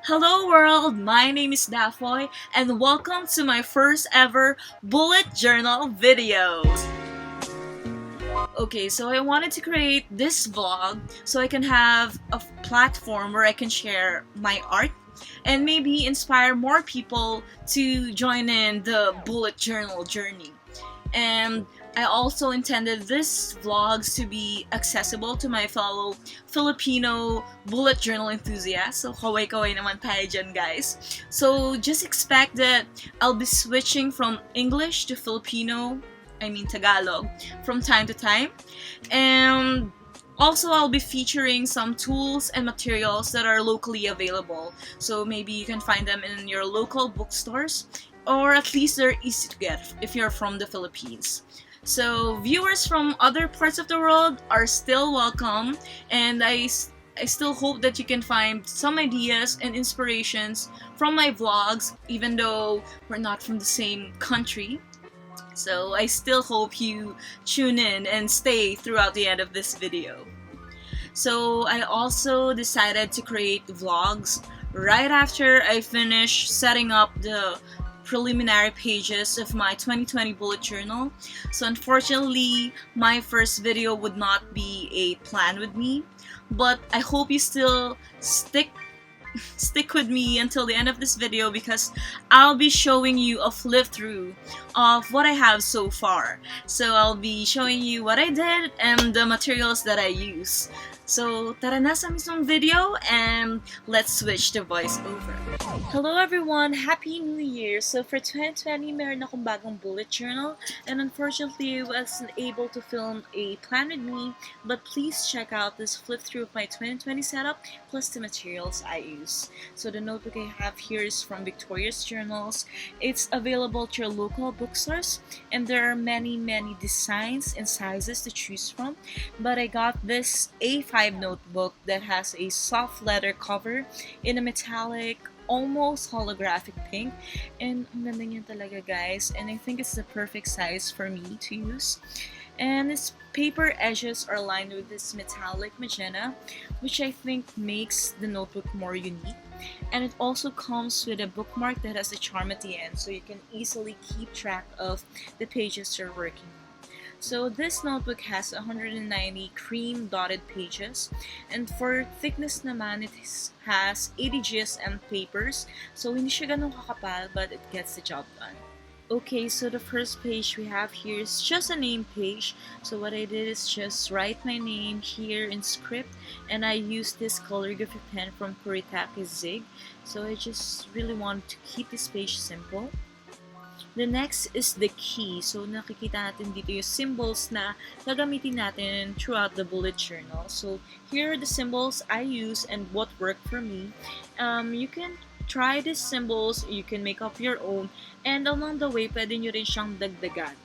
Hello world, my name is Daphoy and welcome to my first ever bullet journal video. Okay, so I wanted to create this vlog so I can have a platform where I can share my art and maybe inspire more people to join in the bullet journal journey. And I also intended this vlogs to be accessible to my fellow Filipino bullet journal enthusiasts. So kaway-kaway naman tayo dyan, guys. So just expect that I'll be switching from English to Filipino, Tagalog, from time to time. And also, I'll be featuring some tools and materials that are locally available. So maybe you can find them in your local bookstores, or at least they're easy to get if you're from the Philippines. So viewers from other parts of the world are still welcome, and I still hope that you can find some ideas and inspirations from my vlogs, even though we're not from the same country. So I still hope you tune in and stay throughout the end of this video. So I also decided to create vlogs right after I finish setting up the preliminary pages of my 2020 bullet journal. So unfortunately, my first video would not be a plan with me, but I hope you still stick with me until the end of this video because I'll be showing you a flip through of what I have so far. So I'll be showing you what I did and the materials that I use. So tara na sa mismong video and let's switch to voiceover. Hello everyone! Happy New Year! So for 2020, meron akong bagong bullet journal and unfortunately I wasn't able to film a plan with me, but please check out this flip through of my 2020 setup plus the materials I use. So the notebook I have here is from Victoria's Journals. It's available to your local bookstores and there are many designs and sizes to choose from, but I got this A5 notebook that has a soft leather cover in a metallic almost holographic pink, and ang ganda niya talaga guys, and I think it's the perfect size for me to use. And its paper edges are lined with this metallic magenta, which I think makes the notebook more unique. And it also comes with a bookmark that has a charm at the end, so you can easily keep track of the pages you're working on. So this notebook has 190 cream dotted pages, and for thickness naman it has 80 GSM papers, so hindi siya ganun kakapal but it gets the job done. Okay, so the first page we have here is just a name page. So what I did is just write my name here in script, and I used this calligraphy pen from Kuretake Zig. So I just really want to keep this page simple. The next is the key. So nakikita natin dito yung symbols na gagamitin natin throughout the bullet journal. So here are the symbols I use and what worked for me. You can try these symbols, you can make up your own, and along the way, pwede nyo rin siyang dagdagan.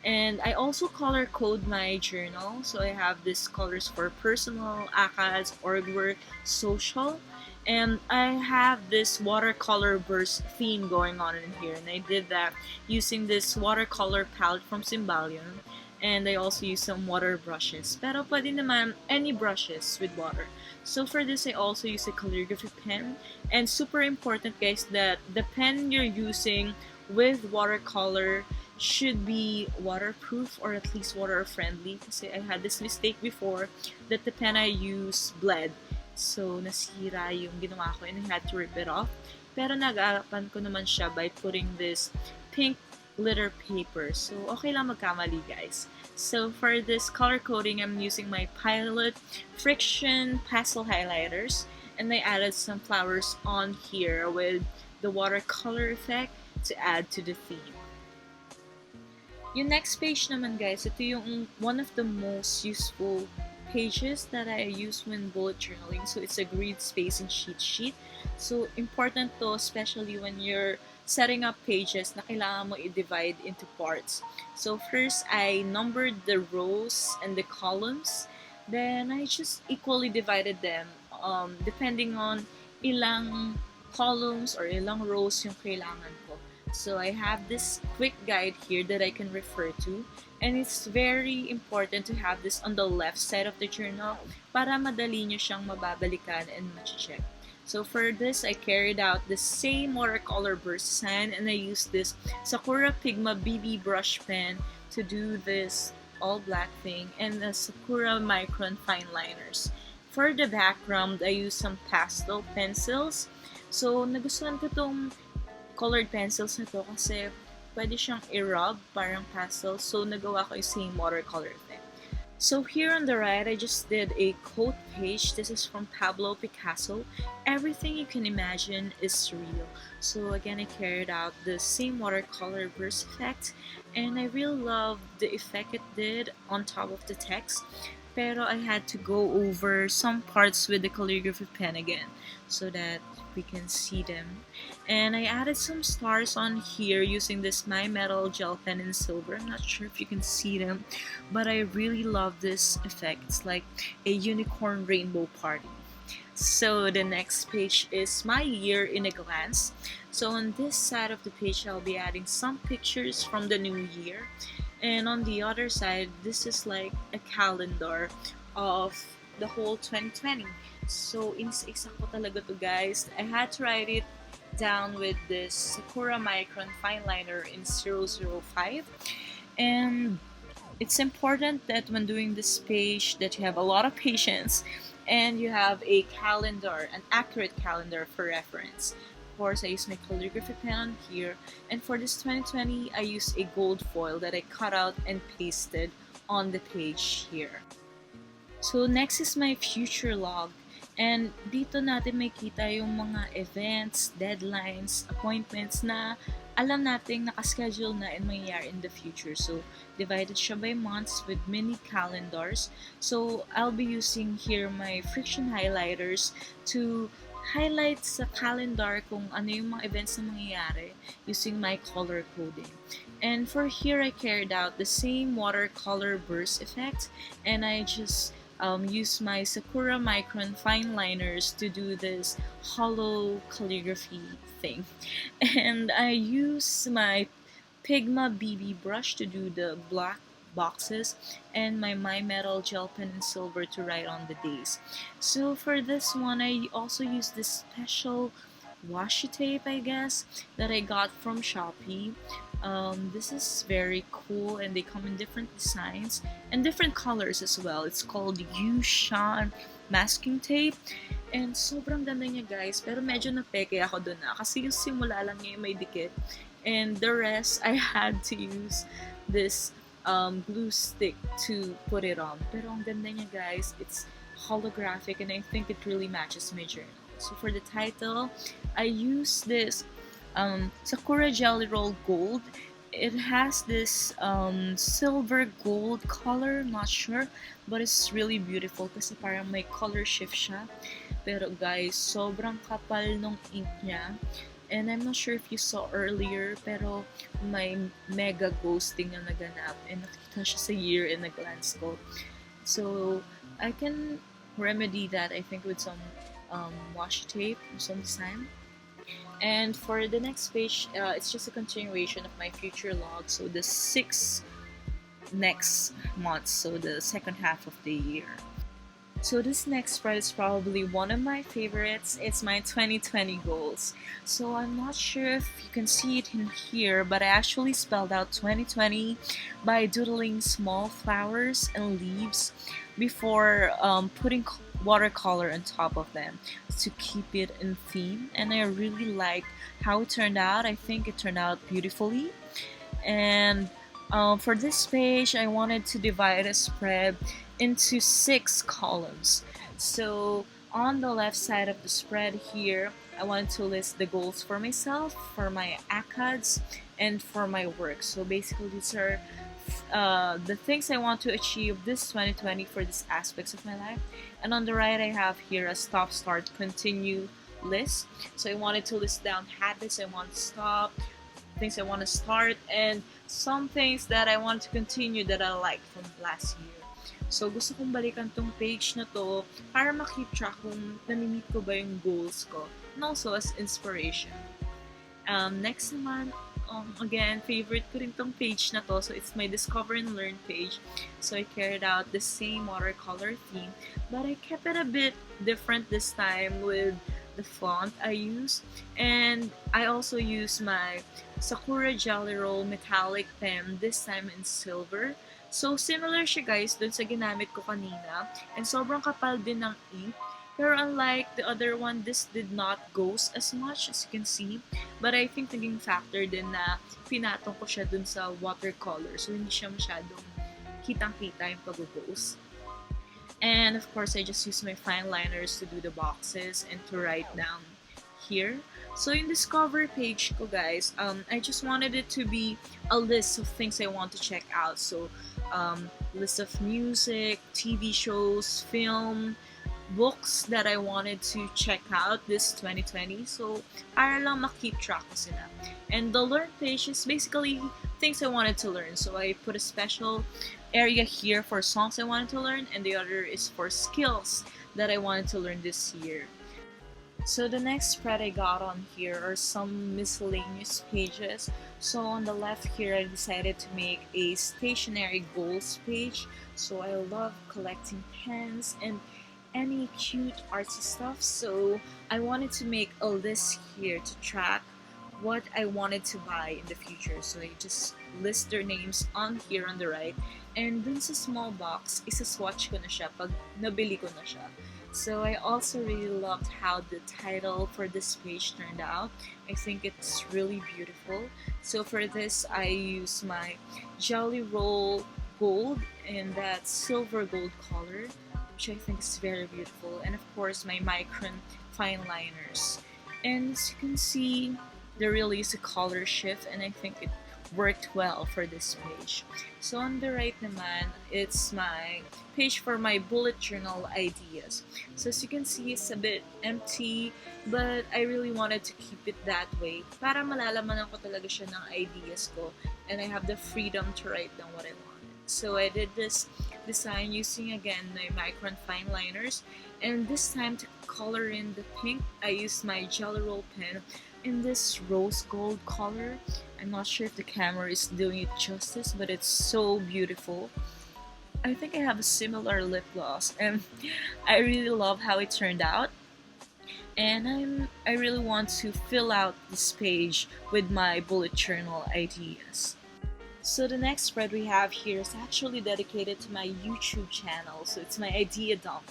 And I also color code my journal. So I have these colors for personal, ACADS, org work, social. And I have this watercolor burst theme going on in here, and I did that using this watercolor palette from Simbalion, and I also use some water brushes, pero pwede naman any brushes with water. So for this I also use a calligraphy pen, and super important guys that the pen you're using with watercolor should be waterproof or at least water friendly, kasi I had this mistake before that the pen I use bled. So, nasira yung ginawa ko and I had to rip it off. Pero nag-aarapan ko naman siya by putting this pink glitter paper. So, okay lang magkamali guys. So, for this color coding, I'm using my Pilot Frixion pastel highlighters. And I added some flowers on here with the watercolor effect to add to the theme. Yung next page naman guys, ito yung one of the most useful pages that I use when bullet journaling. So it's a grid spacing cheat sheet. So important to, especially when you're setting up pages na kailangan mo i-divide into parts. So first, I numbered the rows and the columns. Then I just equally divided them depending on ilang columns or ilang rows yung kailangan ko. So I have this quick guide here that I can refer to, and it's very important to have this on the left side of the journal para madali nyo siyang mababalikan and ma-check. So for this, I carried out the same watercolor burst design, and I used this Sakura Pigma BB brush pen to do this all black thing, and the Sakura Micron fineliners. For the background, I used some pastel pencils. So nagustuhan ko tong colored pencils na to kasi pwede siyang i-rub parang pastel. So nagawa ko yung same watercolor thing. So here on the right, I just did a quote page. This is from Pablo Picasso. Everything you can imagine is real. So again, I carried out the same watercolor burst effect, and I really love the effect it did on top of the text. Pero I had to go over some parts with the calligraphy pen again so that we can see them. And I added some stars on here using this My Metal gel pen in silver. I'm not sure if you can see them, but I really love this effect. It's like a unicorn rainbow party. So the next page is my year in a glance. So on this side of the page, I'll be adding some pictures from the new year. And on the other side, this is like a calendar of the whole 2020. So ins-exact ko talaga to, guys. I had to write it down with this Sakura Micron fineliner in 005. And it's important that when doing this page that you have a lot of patience and you have a calendar, an accurate calendar for reference. Of course, I used my calligraphy pen on here, and for this 2020, I used a gold foil that I cut out and pasted on the page here. So next is my future log, and dito natin makita yung mga events, deadlines, appointments na alam nating nakaschedule na and mangyayari in the future. So divided siya by months with mini calendars. So I'll be using here my Frixion highlighters to highlight sa calendar kung ano yung mga events na mangyayari using my color coding. And for here, I carried out the same watercolor burst effect, and I just use my Sakura Micron fineliners to do this hollow calligraphy thing. And I use my Pigma BB brush to do the black boxes, and my Metal gel pen in silver to write on the days. So for this one, I also use this special washi tape, I guess, that I got from Shopee. This is very cool, and they come in different designs and different colors as well. It's called Yushan masking tape, and sobrang ganda niya, guys, pero medyo napeke ako dun na kasi yung simula lang niya yung may dikit, and the rest I had to use this glue stick to put it on. Pero ang ganda niya, guys. It's holographic, and I think it really matches my journal. So for the title, I use this Sakura Jelly Roll Gold. It has this silver gold color, not sure, but it's really beautiful kasi parang may color shift siya. Pero guys, sobrang kapal nung ink niya. And I'm not sure if you saw earlier, pero may mega ghosting na naganap, and nakita siya sa year in a glance ko. So I can remedy that, I think, with some washi tape or some design. And for the next page, it's just a continuation of my future log. So the 6 next months, so the second half of the year. So this next spread is probably one of my favorites. It's my 2020 goals. So I'm not sure if you can see it in here, but I actually spelled out 2020 by doodling small flowers and leaves before putting watercolor on top of them to keep it in theme. And I really liked how it turned out. I think it turned out beautifully. And for this page, I wanted to divide a spread into 6 columns. So on the left side of the spread here, I wanted to list the goals for myself, for my ACADS, and for my work. So basically, these are the things I want to achieve this 2020 for these aspects of my life. And on the right, I have here a stop, start, continue list. So I wanted to list down habits I want to stop, things I want to start, and some things that I want to continue that I like from last year. So gusto kong balikan tong page na to para ma-keep track kung nami-meet ko ba yung goals ko, and also as inspiration. Next naman, again, favorite ko rin tong page na to. So it's my Discover and Learn page. So I carried out the same watercolor theme, but I kept it a bit different this time with the font I use. And I also use my Sakura Jelly Roll metallic pen, this time in silver. So, similar siya guys dun sa ginamit ko kanina. And sobrang kapal din ng ink. Pero unlike the other one, this did not ghost as much as you can see. But I think naging factor din na pinatong ko siya dun sa watercolor. So, hindi siya masyadong kitang-kita yung pag-ghost. And of course, I just use my fine liners to do the boxes and to write down here. So in this cover page ko guys, I just wanted it to be a list of things I want to check out. So list of music, TV shows, film, books that I wanted to check out this 2020. So para lang ma-keep track ko sila. And the learn page is basically things I wanted to learn. So I put a special area here for songs I wanted to learn, and the other is for skills that I wanted to learn this year. So the next spread I got on here are some miscellaneous pages. So on the left here, I decided to make a stationary goals page. So I love collecting pens and any cute artsy stuff. So I wanted to make a list here to track what I wanted to buy in the future. So I just list their names on here on the right. And dun sa small box, isa-swatch ko na siya pag nabili ko na siya. So I also really loved how the title for this page turned out. I think it's really beautiful. So for this, I use my Jelly Roll Gold in that silver gold color, which I think is very beautiful. And of course, my Micron fine liners. And as you can see, there really is a color shift, and I think it worked well for this page. So on the right naman, it's my page for my bullet journal ideas. So as you can see, it's a bit empty, but I really wanted to keep it that way para malalaman ko talaga siya ng ideas ko, and I have the freedom to write down what I wanted. So I did this design using again my Micron fine liners, and this time to color in the pink, I used my Jelly Roll pen in this rose gold color. I'm not sure if the camera is doing it justice, but it's so beautiful. I think I have a similar lip gloss, and I really love how it turned out. And I really want to fill out this page with my bullet journal ideas. So the next spread we have here is actually dedicated to my YouTube channel. So it's my idea dump.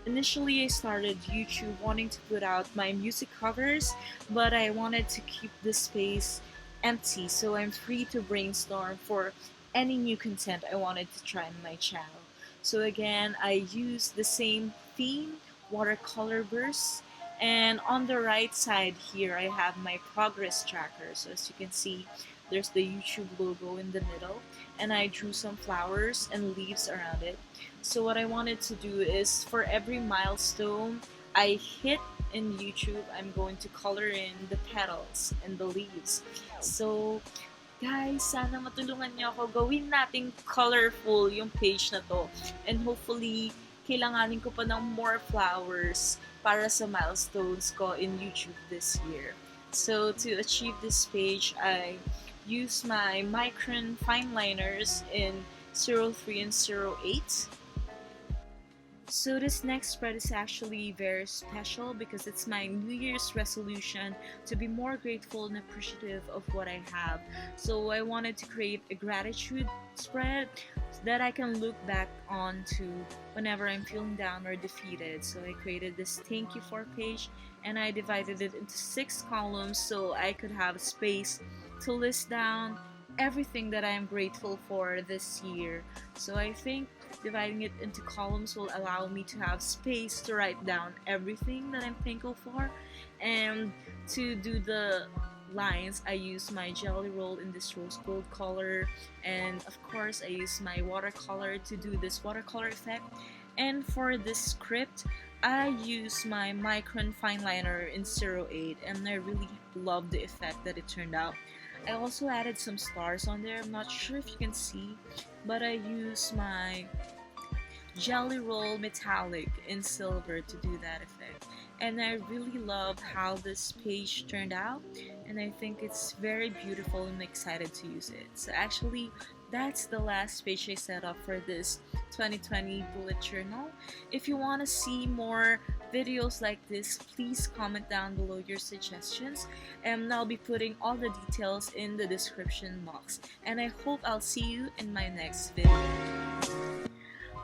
Initially, I started YouTube wanting to put out my music covers, but I wanted to keep the space empty so I'm free to brainstorm for any new content I wanted to try on my channel. So again, I used the same theme, watercolor bursts, and on the right side here, I have my progress tracker. So as you can see, there's the YouTube logo in the middle, and I drew some flowers and leaves around it. So what I wanted to do is for every milestone I hit in YouTube, I'm going to color in the petals and the leaves. So guys, sana matulungan niyo ako gawin nating colorful yung page na to. And hopefully, kailanganin ko pa ng more flowers para sa milestones ko in YouTube this year. So to achieve this page, I use my Micron fine liners in 03 and 08. So this next spread is actually very special because it's my New Year's resolution to be more grateful and appreciative of what I have. So I wanted to create a gratitude spread that I can look back on to whenever I'm feeling down or defeated. So I created this thank you for page, and I divided it into 6 columns so I could have space to list down everything that I am grateful for this year. So I think dividing it into columns will allow me to have space to write down everything that I'm thankful for. And to do the lines, I use my Jelly Roll in this rose gold color, and of course I use my watercolor to do this watercolor effect. And for this script, I use my Micron fine liner in 08, and I really love the effect that it turned out. I also added some stars on there. I'm not sure if you can see, but I use my Jelly Roll metallic in silver to do that effect. And I really love how this page turned out, and I think it's very beautiful and I'm excited to use it. So actually, that's the last page I set up for this 2020 bullet journal. If you want to see more videos like this, please comment down below your suggestions, and I'll be putting all the details in the description box. And I hope I'll see you in my next video.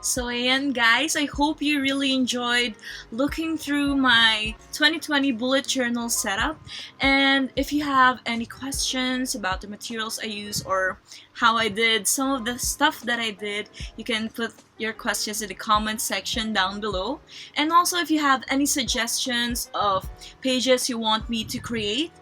So ayan guys, I hope you really enjoyed looking through my 2020 bullet journal setup. And if you have any questions about the materials I use or how I did some of the stuff that I did, you can put your questions in the comment section down below. And also if you have any suggestions of pages you want me to create,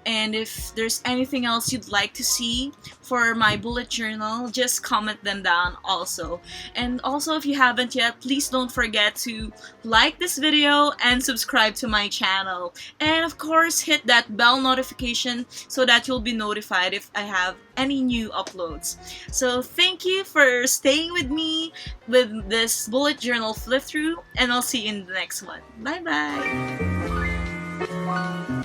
and if there's anything else you'd like to see for my bullet journal, just comment them down also. And also if you haven't yet, please don't forget to like this video and subscribe to my channel. And of course, hit that bell notification so that you'll be notified if I have any new uploads. So thank you for staying with me with this bullet journal flip through, and I'll see you in the next one. Bye bye!